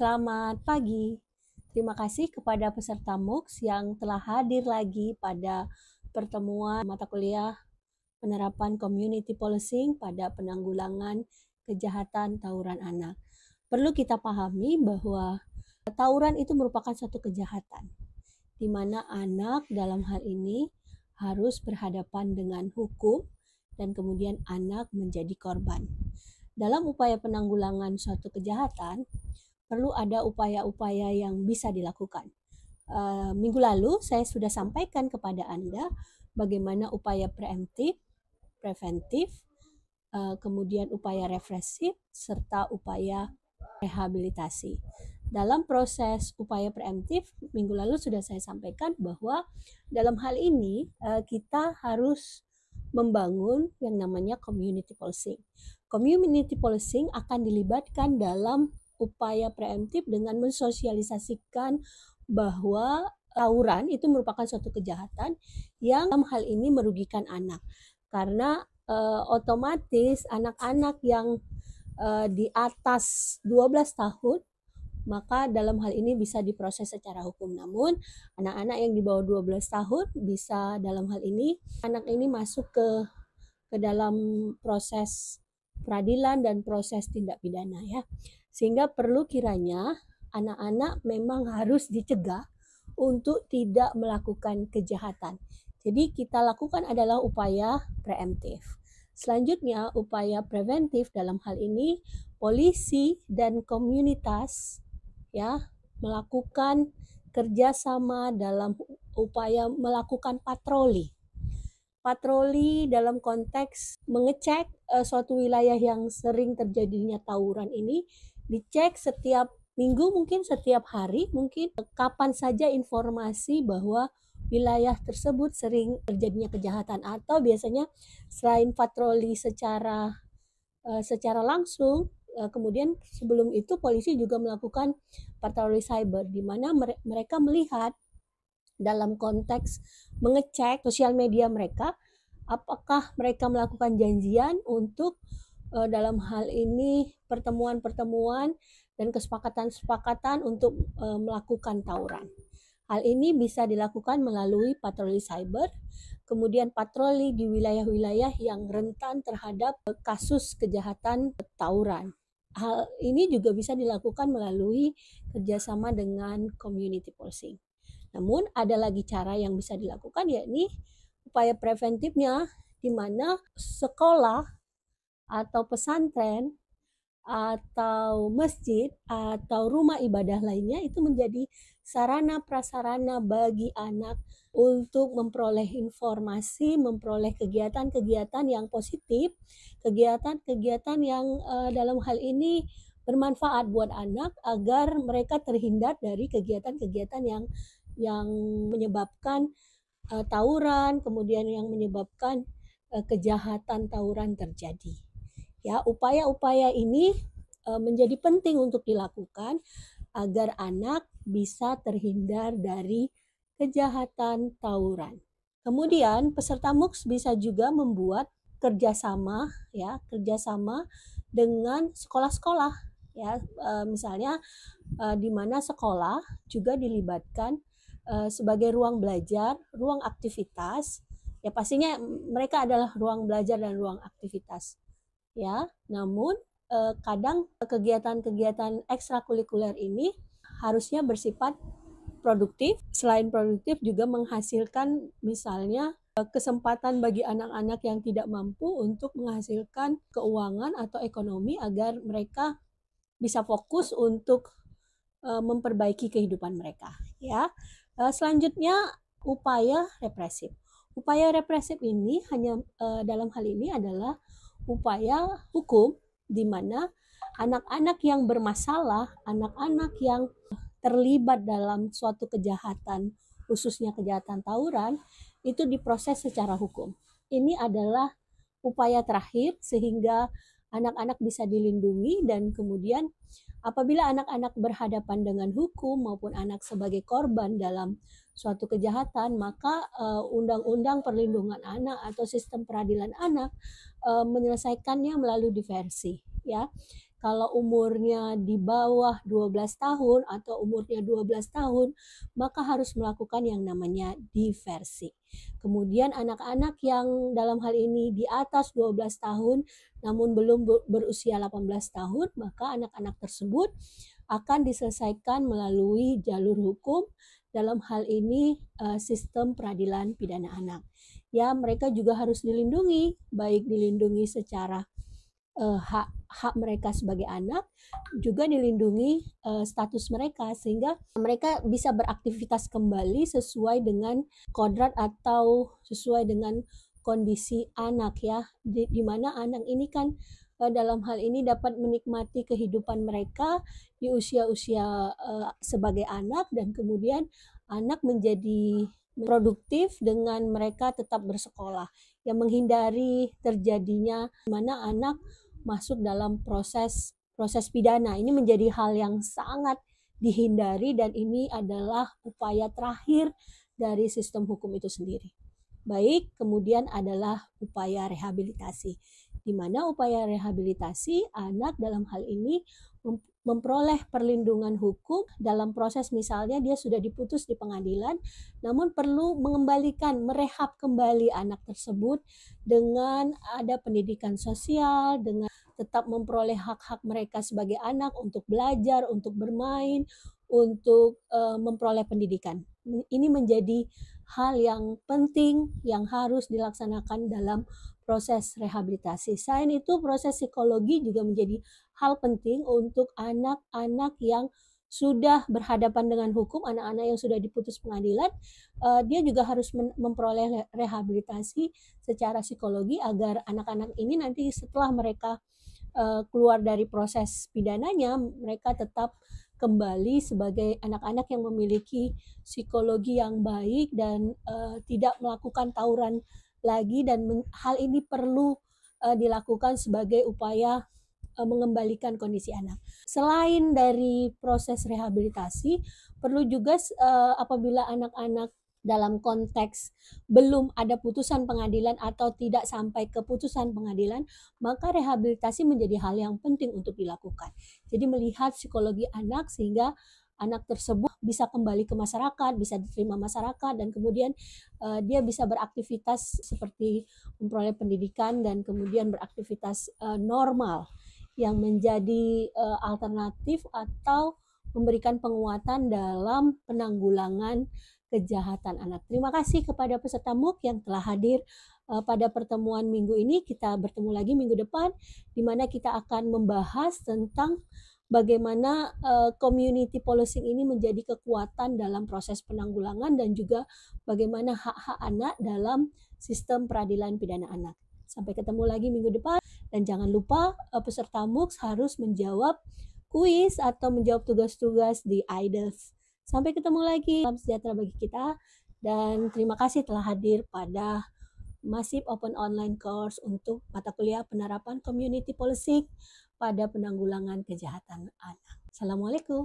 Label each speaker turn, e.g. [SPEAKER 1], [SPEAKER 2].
[SPEAKER 1] Selamat pagi. Terima kasih kepada peserta MOOCs yang telah hadir lagi pada pertemuan mata kuliah penerapan community policing pada penanggulangan kejahatan tawuran anak. Perlu kita pahami bahwa tawuran itu merupakan suatu kejahatan, di mana anak dalam hal ini harus berhadapan dengan hukum dan kemudian anak menjadi korban. Dalam upaya penanggulangan suatu kejahatan, perlu ada upaya-upaya yang bisa dilakukan. Minggu lalu saya sudah sampaikan kepada Anda bagaimana upaya preemptif, preventif, kemudian upaya represif, serta upaya rehabilitasi. Dalam proses upaya preemptif, minggu lalu sudah saya sampaikan bahwa dalam hal ini kita harus membangun yang namanya community policing. Community policing akan dilibatkan dalam upaya preemptif dengan mensosialisasikan bahwa tawuran itu merupakan suatu kejahatan yang dalam hal ini merugikan anak. Karena otomatis anak-anak yang di atas 12 tahun maka dalam hal ini bisa diproses secara hukum. Namun anak-anak yang di bawah 12 tahun bisa dalam hal ini anak ini masuk ke dalam proses peradilan dan proses tindak pidana ya. Sehingga perlu kiranya anak-anak memang harus dicegah untuk tidak melakukan kejahatan. Jadi kita lakukan adalah upaya preemptif. Selanjutnya upaya preventif dalam hal ini polisi dan komunitas ya melakukan kerjasama dalam upaya melakukan patroli. Patroli dalam konteks mengecek suatu wilayah yang sering terjadinya tawuran ini, dicek setiap minggu, mungkin setiap hari, mungkin kapan saja informasi bahwa wilayah tersebut sering terjadinya kejahatan, atau biasanya selain patroli secara langsung, kemudian sebelum itu polisi juga melakukan patroli cyber, di mana mereka melihat dalam konteks mengecek sosial media mereka, apakah mereka melakukan janjian untuk dalam hal ini pertemuan-pertemuan dan kesepakatan-kesepakatan untuk melakukan tawuran. Hal ini bisa dilakukan melalui patroli cyber, kemudian patroli di wilayah-wilayah yang rentan terhadap kasus kejahatan tawuran. Hal ini juga bisa dilakukan melalui kerjasama dengan community policing. Namun ada lagi cara yang bisa dilakukan, yakni upaya preventifnya, di mana sekolah atau pesantren atau masjid atau rumah ibadah lainnya itu menjadi sarana prasarana bagi anak untuk memperoleh informasi, memperoleh kegiatan-kegiatan yang positif, kegiatan-kegiatan yang dalam hal ini bermanfaat buat anak agar mereka terhindar dari kegiatan-kegiatan yang menyebabkan tawuran, kemudian yang menyebabkan kejahatan tawuran terjadi. Ya, upaya-upaya ini menjadi penting untuk dilakukan agar anak bisa terhindar dari kejahatan tawuran. Kemudian peserta MOOCs bisa juga membuat kerjasama dengan sekolah-sekolah ya, misalnya di mana sekolah juga dilibatkan sebagai ruang belajar, ruang aktivitas. Ya pastinya mereka adalah ruang belajar dan ruang aktivitas. Ya, namun kadang kegiatan-kegiatan ekstrakurikuler ini harusnya bersifat produktif. Selain produktif juga menghasilkan misalnya kesempatan bagi anak-anak yang tidak mampu untuk menghasilkan keuangan atau ekonomi agar mereka bisa fokus untuk memperbaiki kehidupan mereka ya. Selanjutnya upaya represif. Upaya represif ini hanya dalam hal ini adalah upaya hukum di mana anak-anak yang bermasalah, anak-anak yang terlibat dalam suatu kejahatan, khususnya kejahatan tawuran, itu diproses secara hukum. Ini adalah upaya terakhir sehingga anak-anak bisa dilindungi, dan kemudian apabila anak-anak berhadapan dengan hukum maupun anak sebagai korban dalam suatu kejahatan, maka undang-undang perlindungan anak atau sistem peradilan anak menyelesaikannya melalui diversi ya. Kalau umurnya di bawah 12 tahun atau umurnya 12 tahun, maka harus melakukan yang namanya diversi. Kemudian anak-anak yang dalam hal ini di atas 12 tahun namun belum berusia 18 tahun, maka anak-anak tersebut akan diselesaikan melalui jalur hukum, dalam hal ini sistem peradilan pidana anak. Ya, mereka juga harus dilindungi, baik dilindungi secara hak mereka sebagai anak, juga dilindungi status mereka sehingga mereka bisa beraktivitas kembali sesuai dengan kodrat atau sesuai dengan kondisi anak ya, di mana anak ini kan dalam hal ini dapat menikmati kehidupan mereka di usia-usia sebagai anak, dan kemudian anak menjadi produktif dengan mereka tetap bersekolah, yang menghindari terjadinya mana anak masuk dalam proses pidana. Ini menjadi hal yang sangat dihindari, dan ini adalah upaya terakhir dari sistem hukum itu sendiri. Baik, kemudian adalah upaya rehabilitasi, di mana upaya rehabilitasi anak dalam hal ini memperoleh perlindungan hukum dalam proses, misalnya dia sudah diputus di pengadilan, namun perlu mengembalikan, merehab kembali anak tersebut dengan ada pendidikan sosial, dengan tetap memperoleh hak-hak mereka sebagai anak untuk belajar, untuk bermain, untuk memperoleh pendidikan. Ini menjadi hal yang penting yang harus dilaksanakan dalam proses rehabilitasi. Selain itu, proses psikologi juga menjadi hal penting untuk anak-anak yang sudah berhadapan dengan hukum, anak-anak yang sudah diputus pengadilan, dia juga harus memperoleh rehabilitasi secara psikologi agar anak-anak ini nanti setelah mereka keluar dari proses pidananya, mereka tetap kembali sebagai anak-anak yang memiliki psikologi yang baik dan tidak melakukan tawuran lagi, dan hal ini perlu dilakukan sebagai upaya mengembalikan kondisi anak. Selain dari proses rehabilitasi, perlu juga apabila anak-anak dalam konteks belum ada putusan pengadilan atau tidak sampai ke putusan pengadilan, maka rehabilitasi menjadi hal yang penting untuk dilakukan. Jadi melihat psikologi anak sehingga anak tersebut bisa kembali ke masyarakat, bisa diterima masyarakat, dan kemudian dia bisa beraktivitas seperti memperoleh pendidikan dan kemudian beraktivitas normal yang menjadi alternatif atau memberikan penguatan dalam penanggulangan kejahatan anak. Terima kasih kepada peserta MOOC yang telah hadir pada pertemuan minggu ini. Kita bertemu lagi minggu depan, di mana kita akan membahas tentang bagaimana community policing ini menjadi kekuatan dalam proses penanggulangan, dan juga bagaimana hak-hak anak dalam sistem peradilan pidana anak. Sampai ketemu lagi minggu depan, dan jangan lupa peserta MOOC harus menjawab kuis atau menjawab tugas-tugas di IDLS. Sampai ketemu lagi, salam sejahtera bagi kita, dan terima kasih telah hadir pada Massive Open Online Course untuk mata kuliah penerapan Community Policing pada penanggulangan kejahatan anak. Assalamualaikum.